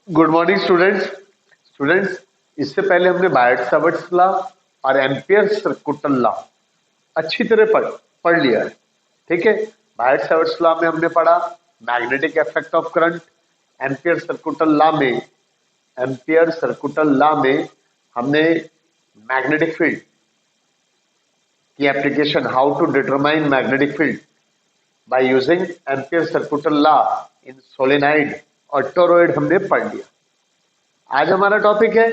Good morning students. इससे पहले हमने बायट-सावर्ट्स लॉ और एम्पियर-सर्कुटल लॉ अच्छी तरह पढ़ लिया है। ठीक है, बायट-सावर्ट्स लॉ में हमने पढ़ा magnetic effect of current. Ampere circuital law में हमने मैग्नेटिक फील्ड की application, how to determine magnetic field by using ampere circuital law in solenoid और टोरॉइड हमने पढ़ लिया। आज हमारा टॉपिक है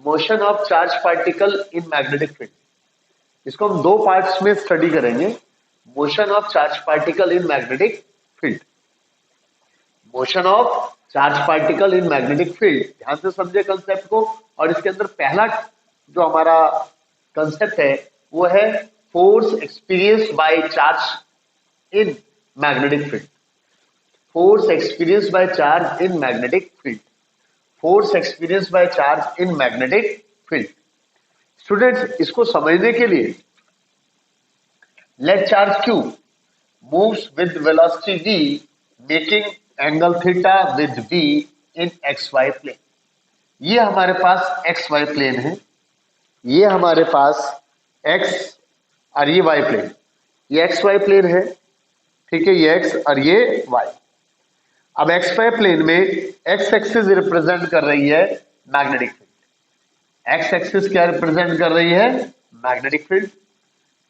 motion of charge particle in magnetic field. इसको हम दो पार्ट्स में स्टडी करेंगे। Motion of charge particle in magnetic field. Motion of charge particle in magnetic field, ध्यान से समझे कंसेप्ट को। और इसके अंदर पहला जो हमारा कंसेप्ट है वो है force experience by charge in magnetic field. Force experience by charge in magnetic field. Force experience by charge in magnetic field. Students, इसको समझने के लिए let charge Q moves with velocity v making angle theta with v in xy plane। ये हमारे पास xy plane है, ये हमारे पास x और ये y प्लेन, ये xy प्लेन है। ठीक है, ये x और ये y। अब xy प्लेन में x एक्सिस रिप्रेजेंट कर रही है मैग्नेटिक फील्ड। x एक्सिस क्या रिप्रेजेंट कर रही है? Magnetic field.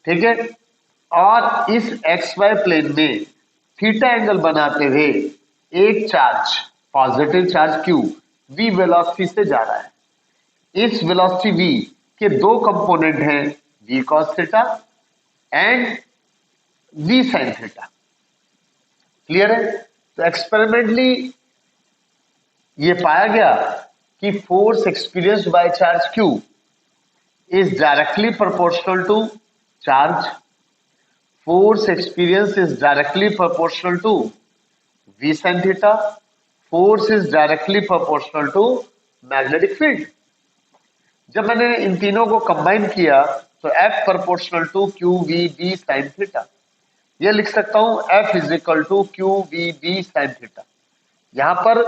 ठीक है, और इस xy प्लेन में थीटा एंगल बनाते हुए एक charge, positive charge q v velocity से जा रहा है। इस वेलोसिटी v के दो कंपोनेंट हैं, v cos theta and v sin theta. Clear है? तो एक्सपेरिमेंटली ये पाया गया कि force experienced by charge Q is directly proportional to charge. Force experience is directly proportional to v sin theta. Force is directly proportional to magnetic field. जब मैंने इन तीनों को कंबाइन किया तो F proportional to Q V B sin theta. ये लिख सकता हूं F is equal to Q we B sine theta. यहां पर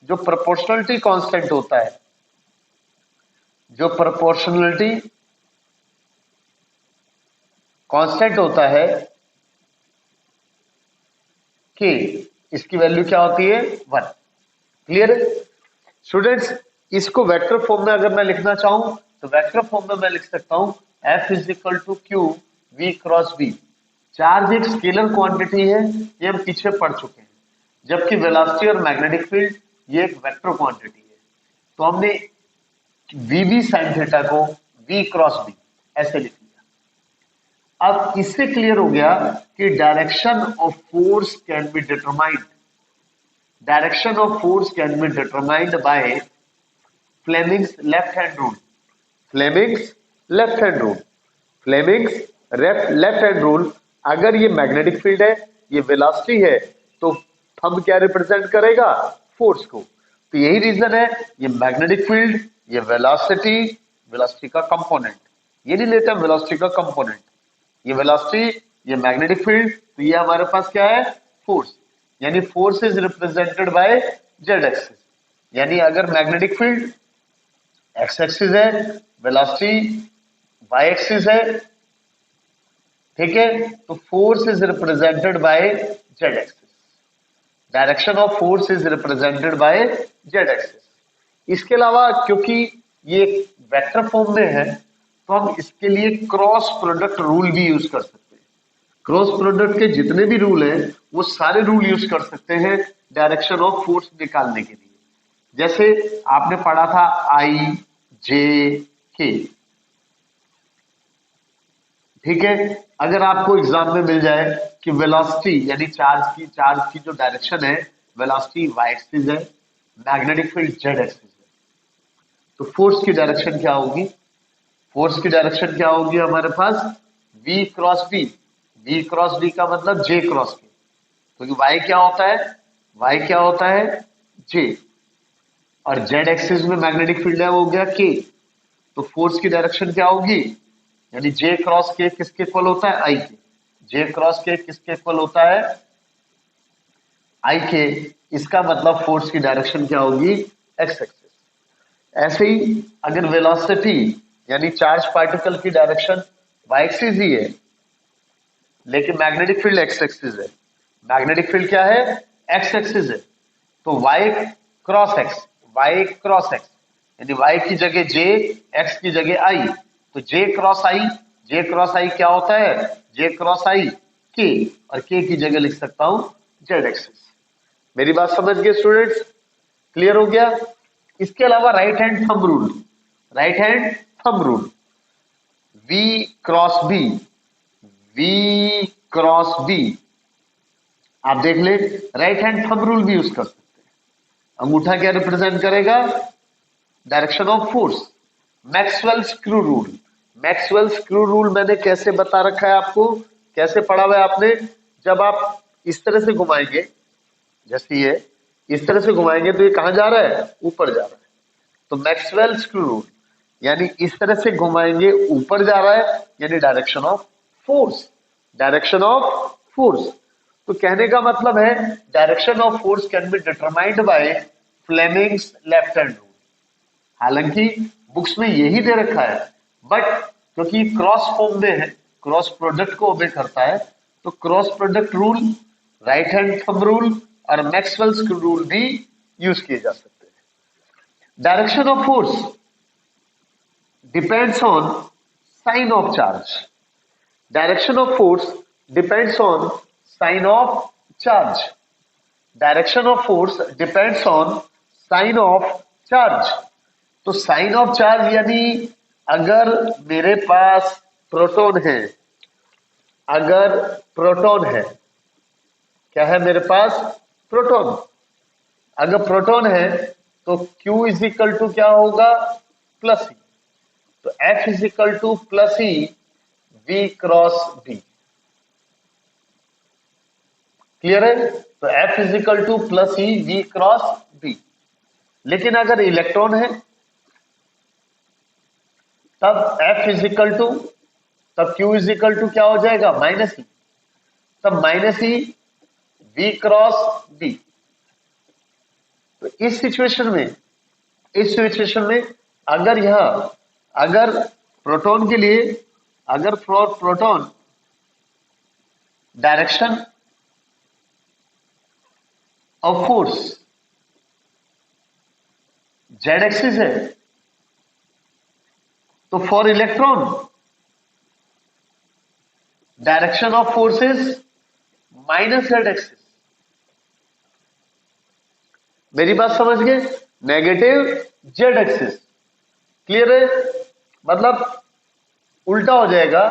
जो प्रोपोर्शनलिटी कांस्टेंट होता है, जो प्रोपोर्शनलिटी कांस्टेंट होता है कि इसकी वैल्यू क्या होती है? 1। क्लियर है स्टूडेंट्स? इसको वेक्टर फॉर्म में अगर मैं लिखना चाहूं तो वेक्टर फॉर्म में मैं लिख सकता हूं F is equal to Q v cross b. Charge एक स्केलर क्वांटिटी है, ये हम पीछे पढ़ चुके हैं, जबकि वेलोसिटी और मैग्नेटिक फील्ड ये एक वेक्टर क्वांटिटी है। तो हमने वी बी साइन थीटा को v क्रॉस बी ऐसे लिख लिया। अब इससे क्लियर हो गया कि direction of force can be determined. Direction of force can be determined by Fleming's left hand rule. Fleming's left hand rule. Fleming's left hand rule. अगर ये मैग्नेटिक फील्ड है, ये वेलोसिटी है, तो थंब क्या रिप्रेजेंट करेगा? फोर्स को। तो यही रीजन है, ये मैग्नेटिक फील्ड, ये वेलोसिटी का कंपोनेंट, ये नहीं लेते हम वेलोसिटी का कंपोनेंट। ये वेलोसिटी, ये मैग्नेटिक फील्ड, तो ये हमारे पास क्या है? फोर्स। यानी force is represented by Z axis. यानी अगर मैग्नेटिक फील्ड एक्स एक्सिस है, वेलोसिटी वाई एक्सिस है, ठीक है, तो force is represented by Z axis. Direction of force is represented by Z axis. इसके अलावा क्योंकि ये वेक्टर फॉर्म में है तो हम इसके लिए क्रॉस प्रोडक्ट रूल भी यूज कर सकते हैं। क्रॉस प्रोडक्ट के जितने भी रूल हैं वो सारे रूल यूज कर सकते हैं डायरेक्शन ऑफ फोर्स निकालने के लिए। जैसे आपने पढ़ा था आई जे के। ठीक है, अगर आपको एग्जाम में मिल जाए कि वेलोसिटी यानी चार्ज की जो डायरेक्शन है, वेलोसिटी वाई एक्सिस है, मैग्नेटिक फील्ड जेड एक्सिस है, तो फोर्स की डायरेक्शन क्या होगी? फोर्स की डायरेक्शन क्या होगी हमारे पास? v cross b. v cross b का मतलब j क्रॉस के, क्योंकि तो y क्या होता है? y क्या होता है? j। और z एक्सिस में मैग्नेटिक फील्ड है, वो हो गया k। तो फोर्स की डायरेक्शन क्या होगी? यानी j क्रॉस k किसके इक्वल होता है? I के। j क्रॉस k किसके इक्वल होता है? I के। इसका मतलब फोर्स की डायरेक्शन क्या होगी? X axis. ऐसे ही अगर वेलोसिटी यानी चार्ज पार्टिकल की डायरेक्शन वाई एक्सिस ही है, लेकिन मैग्नेटिक फील्ड एक्स एक्सिस है, मैग्नेटिक फील्ड क्या है, एक्स एक्सिस है, तो y cross x, y cross x यानी वाई की जगह जे, एक्स की जगह आई, तो जे क्रॉस आई, जे क्रॉस आई क्या होता है, जे क्रॉस आई के, और के की जगह लिख सकता हूं जेड एक्सिस। मेरी बात समझ गए स्टूडेंट्स, क्लियर हो गया। इसके अलावा right hand thumb rule, right hand thumb rule, v cross b, v cross b, आप देख ले, राइट हैंड थंब रूल भी यूज कर सकते हैं। अंगूठा क्या रिप्रेजेंट करेगा, direction of force. Maxwell screw rule, Maxwell screw rule मैंने कैसे बता रखा है आपको, कैसे पढ़ा हुआ है आपने, जब आप इस तरह से घुमाएंगे, जैसे ये इस तरह से घुमाएंगे तो ये कहां जा रहा है, ऊपर जा रहा है, तो मैक्सवेल स्क्रू रूल यानी इस तरह से घुमाएंगे ऊपर जा रहा है, यानी direction of force, direction of force. तो कहने का मतलब है direction of force can be determined by Fleming's left hand rule. हालांकि बुक्स में यही दे रखा है, बट क्योंकि क्रॉस फॉर्म में है, क्रॉस प्रोडक्ट को ओबे करता है, तो cross product rule, right hand thumb rule और मैक्सवेल स्क्रू रूल भी यूज किए जा सकते हैं। Direction of force depends on sign of charge, direction of force depends on sign of charge, direction of force depends on sign of charge. तो sign of charge यानी अगर मेरे पास proton है, अगर प्रोटॉन है, क्या है मेरे पास, प्रोटॉन, अगर प्रोटॉन है तो Q इज इक्वल टू क्या होगा, प्लस ई, तो F is equal two plus E V cross B, clear है, तो F is equal two plus E V cross B। लेकिन अगर इलेक्ट्रॉन है तब F इज इक्वल टू, तब Q इज इक्वल टू क्या हो जाएगा, माइनस ई, तब माइनस ई V क्रॉस B। तो इस सिचुएशन में, इस सिचुएशन में अगर यह, अगर प्रोटॉन के लिए, अगर proton direction of force Z axis है, तो for electron direction of force is minus Z axis. मेरी बात समझ गए, नेगेटिव जेड एक्सिस, क्लियर है, मतलब उल्टा हो जाएगा,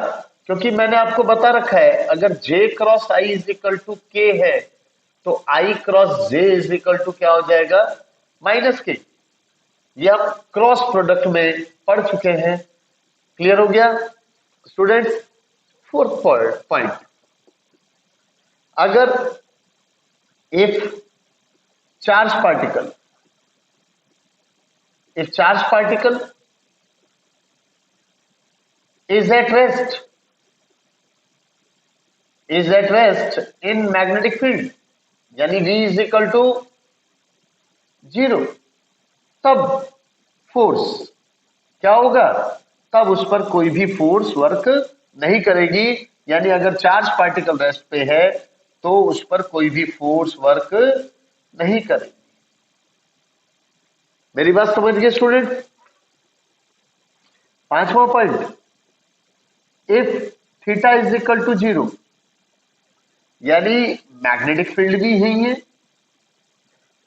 क्योंकि मैंने आपको बता रखा है अगर J क्रॉस I is equal to k है तो I क्रॉस J इज इक्वल टू क्या हो जाएगा, माइनस के। ये हम क्रॉस प्रोडक्ट में पढ़ चुके हैं, क्लियर हो गया स्टूडेंट्स। फोर्थ पॉइंट, अगर if charge particle, if charge particle is at rest in magnetic field यानी V is equal to 0, तब फोर्स क्या होगा, तब उस पर कोई भी फोर्स वर्क नहीं करेगी, यानी अगर चार्ज पार्टिकल रेस्ट पे है तो उस पर कोई भी फोर्स वर्क नहीं करेगी। मेरी बात समझ गए स्टूडेंट। पांचवा point, if theta is equal to 0 यानी मैग्नेटिक फील्ड भी यही है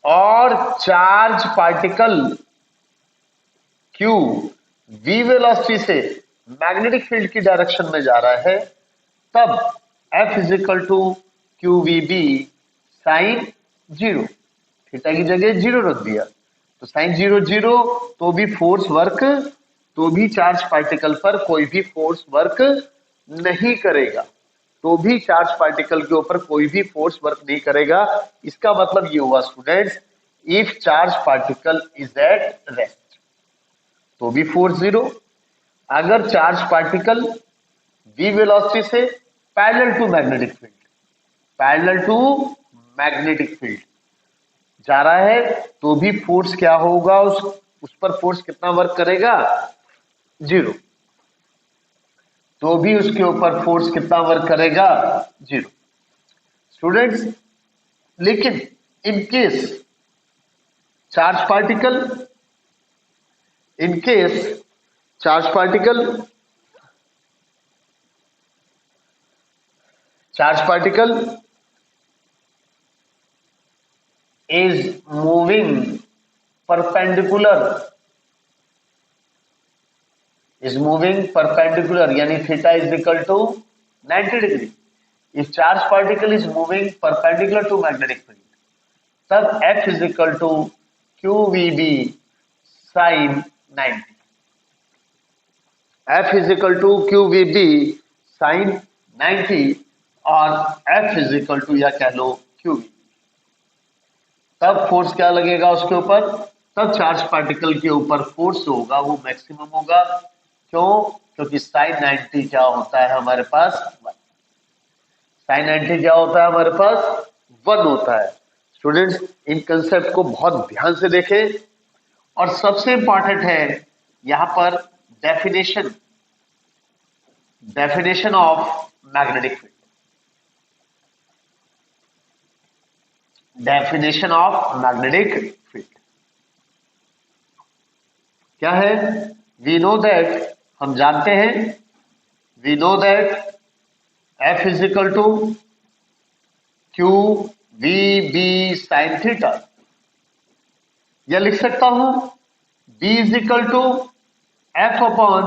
और charge particle Q V velocity से मैग्नेटिक फील्ड की डायरेक्शन में जा रहा है, तब F is equal to QVB sine 0, theta की जगह 0 रख दिया, तो साइन 0 0, तो भी फोर्स वर्क, तो भी चार्ज पार्टिकल पर कोई भी फोर्स वर्क नहीं करेगा, तो भी चार्ज पार्टिकल के ऊपर कोई भी फोर्स वर्क नहीं करेगा। इसका मतलब ये हुआ students, if charge particle is at rest तो भी फोर्स 0, अगर चार्ज पार्टिकल v वेलोसिटी से parallel to magnetic field, parallel to magnetic field, जा रहा है तो भी फोर्स क्या होगा, उस पर फोर्स कितना वर्क करेगा, 0। तो भी उसके ऊपर फोर्स कितना वर्क करेगा, 0। स्टूडेंट्स, लेकिन in case charge particle, in case charge particle, charge particle is moving perpendicular, is moving perpendicular, यानी theta is equal to 90 degree. If charge particle is moving perpendicular to magnetic field, तब F is equal to QVB sin 90. F is equal to QVB sin 90 और F is equal to या कह लो QV. तब force क्या लगेगा उसके ऊपर, तब चार्ज पार्टिकल के ऊपर फोर्स होगा वो मैक्सिमम होगा। क्यों? क्योंकि साइन 90 क्या होता है हमारे पास 1। साइन 90 क्या होता है हमारे पास 1 होता है। स्टूडेंट्स, इन कंसेप्ट को बहुत ध्यान से देखें और सबसे इंपॉर्टेंट है यहां पर definition, definition of magnetic field, definition of magnetic field क्या है? वी नो दैट, हम जानते हैं, we know that F is equal to Q we B sine theta, या लिख सकता हूं B is equal to F upon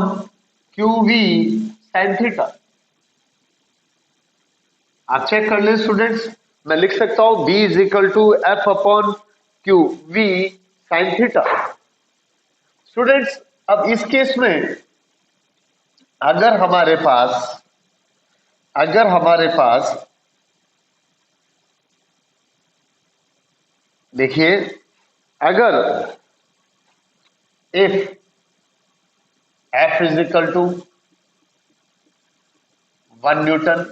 q we sine theta. आप चेक कर लें स्टूडेंट्स, मैं लिख सकता हूं B is equal to F upon q we sine theta. Students, अब इस केस में अगर हमारे पास देखिए, अगर if F is equal to 1 newton,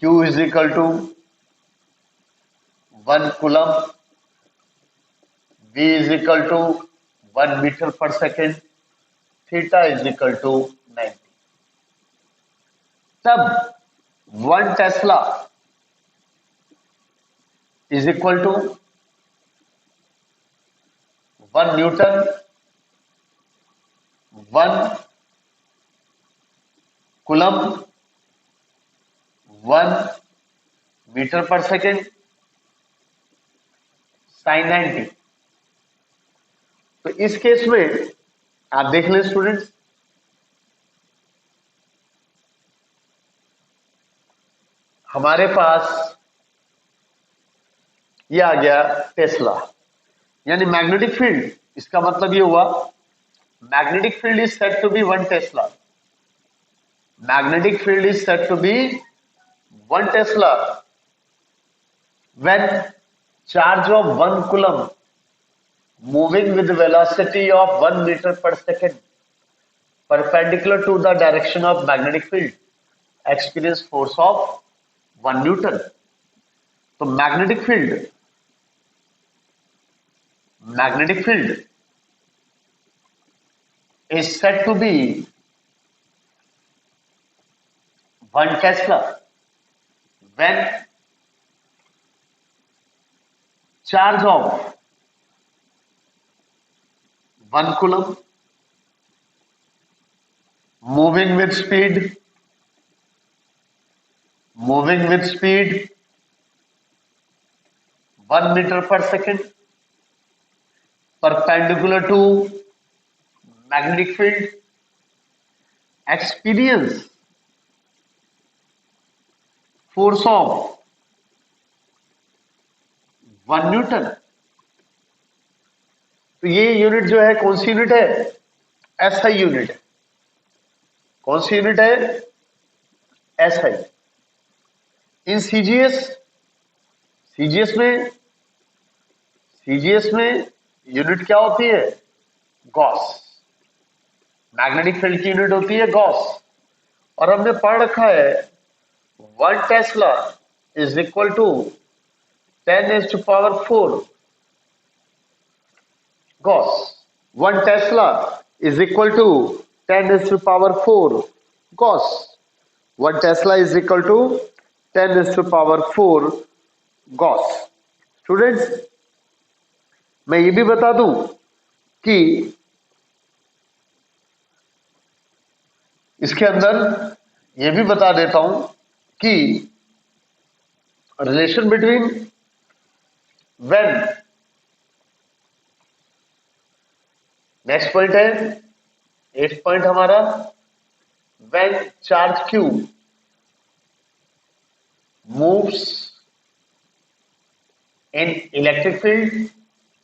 Q is equal to 1 coulomb, V is equal to 1 metre per second, theta is equal to 90, तब 1 tesla is equal to 1 newton, 1 coulomb, 1 metre per second, sine 90। तो इस case में आप देख लें students, हमारे पास ये आ गया टेस्ला, यानी मैग्नेटिक फील्ड। इसका मतलब ये हुआ magnetic field is said to be 1 tesla, magnetic field is said to be 1 tesla when charge of 1 coulomb moving with velocity of 1 meter per second perpendicular to the direction of magnetic field experience force of 1 Newton. तो magnetic field is said to be 1 Tesla when charge of 1 coulomb moving with speed 1 meter per second perpendicular to magnetic field experience force of 1 newton. तो ये unit जो है कौन सी unit है? SI unit है। कौन सी यूनिट है? एसआई। इन सीजीएस में यूनिट क्या होती है? गॉस। मैग्नेटिक फील्ड की यूनिट होती है गॉस। और हमने पढ़ रखा है 1 tesla is equal to 10⁴ Gauss. 1 Tesla is equal to 10⁴ Gauss. 1 Tesla is equal to 10⁴ Gauss. Students, मैं ये भी बता दूं कि इसके अंदर ये भी बता देता हूं कि relation between when, next point है 8th पॉइंट हमारा, when charge Q moves in electric field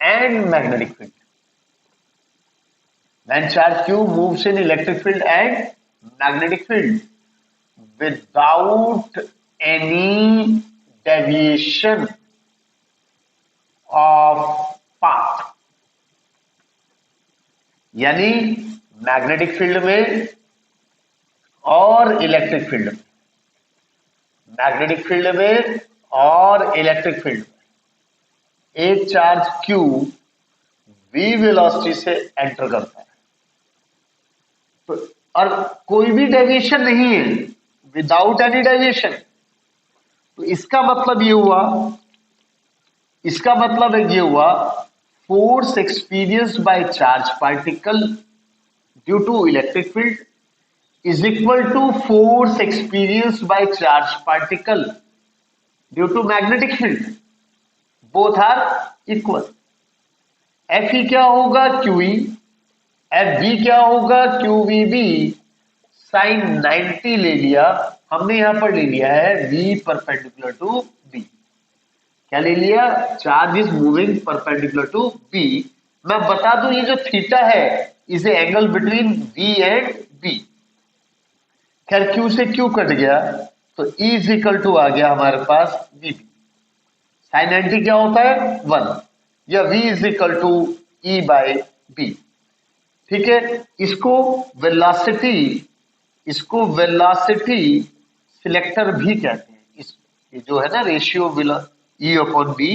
and magnetic field. When charge Q moves in electric field and magnetic field without any deviation of path, यानी magnetic field में और electric field में, magnetic field में और electric field में एक charge Q v velocity से enter करता है, तो और कोई भी डेविएशन नहीं है, विदाउट एनी डेविएशन. तो इसका मतलब ये हुआ, इसका मतलब ये हुआ force experienced by charge particle due to electric field is equal to force experienced by charge particle due to magnetic field. Both are equal. F E क्या होगा, क्यू ई. एफ बी क्या होगा, क्यू वी बी. साइन 90 ले लिया हमने, यहां पर ले लिया है v परपेंडिकुलर टू b. क्या ले लिया, charge is moving perpendicular to b. मैं बता दूं ये जो थीटा है is a angle between v and b. खैर q से q कट गया तो e इज इक्वल टू आ गया हमारे पास vb. साइन 90 क्या होता है 1, या v is equal to e by b. ठीक है, इसको वेलोसिटी सिलेक्टर भी कहते हैं. इस ये जो है ना रेशियो E अपॉन बी,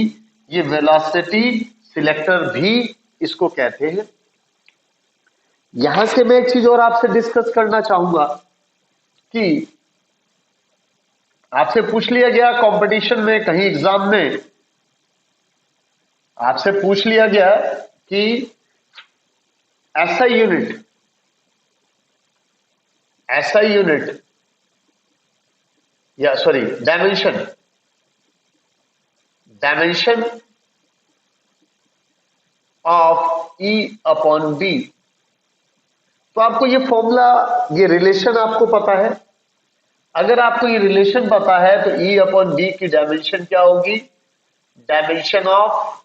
ये वेलोसिटी सिलेक्टर भी इसको कहते हैं. यहां से मैं एक चीज और आपसे डिस्कस करना चाहूंगा कि आपसे पूछ लिया गया कंपटीशन में, कहीं एग्जाम में आपसे पूछ लिया गया कि SI यूनिट या sorry dimension of E upon B. तो आपको ये फॉर्मूला, ये रिलेशन आपको पता है. अगर आपको ये रिलेशन पता है तो E अपॉन B की डायमेंशन क्या होगी, डायमेंशन ऑफ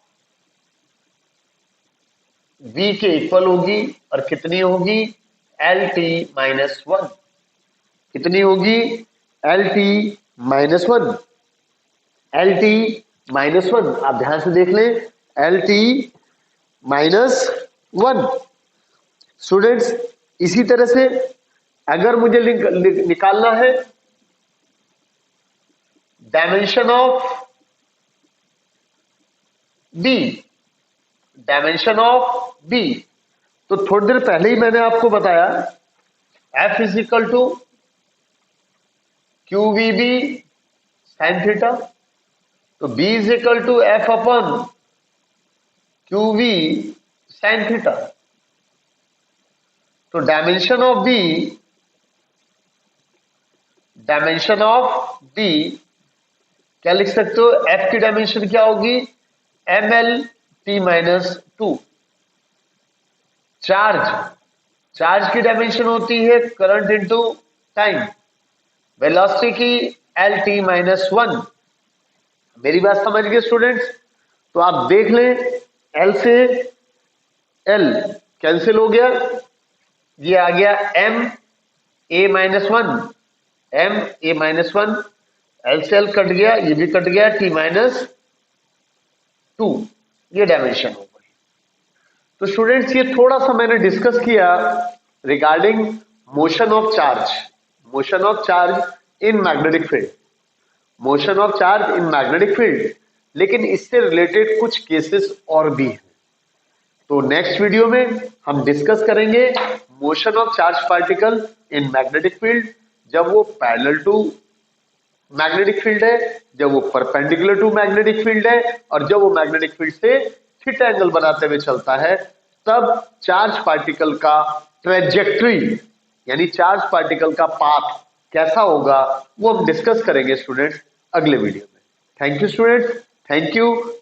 V के इक्वल होगी. और कितनी होगी, LT माइनस 1. कितनी होगी, LT माइनस 1. LT माइनस 1, आप ध्यान से देख लें, LT माइनस 1. स्टूडेंट्स, इसी तरह से अगर मुझे निकालना है dimension of B, dimension of B, तो थोड़ी देर पहले ही मैंने आपको बताया F is equal to Q we B sine theta. तो B is equal to F अपन क्यू वी साइन थीटा. तो डायमेंशन ऑफ B क्या लिख सकते हो, F की डायमेंशन क्या होगी, ML T माइनस 2. चार्ज की डायमेंशन होती है करंट इनटू टाइम. वेलोसिटी की LT माइनस 1. मेरी बात समझ गए स्टूडेंट्स. तो आप देख लें, L से L कैंसिल हो गया, ये आ गया M A minus 1, M A minus 1. L से L कट गया, ये भी कट गया, T माइनस 2. ये डायमेंशन हो गई. तो स्टूडेंट्स, ये थोड़ा सा मैंने डिस्कस किया regarding motion of charge in magnetic field. Motion of charge in magnetic field लेकिन इससे रिलेटेड कुछ केसेस और भी हैं। तो नेक्स्ट वीडियो में हम डिस्कस करेंगे motion of charge particle in magnetic field, जब वो पैरेलल टू मैग्नेटिक फील्ड है, जब वो परपेंडिकुलर टू मैग्नेटिक फील्ड है, और जब वो मैग्नेटिक फील्ड से थीटा एंगल बनाते हुए चलता है, तब चार्ज पार्टिकल का ट्रेजेक्ट्री यानी चार्ज पार्टिकल का पाथ कैसा होगा वो हम डिस्कस करेंगे स्टूडेंट्स अगले वीडियो में। Thank you students,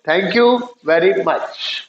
thank you very much.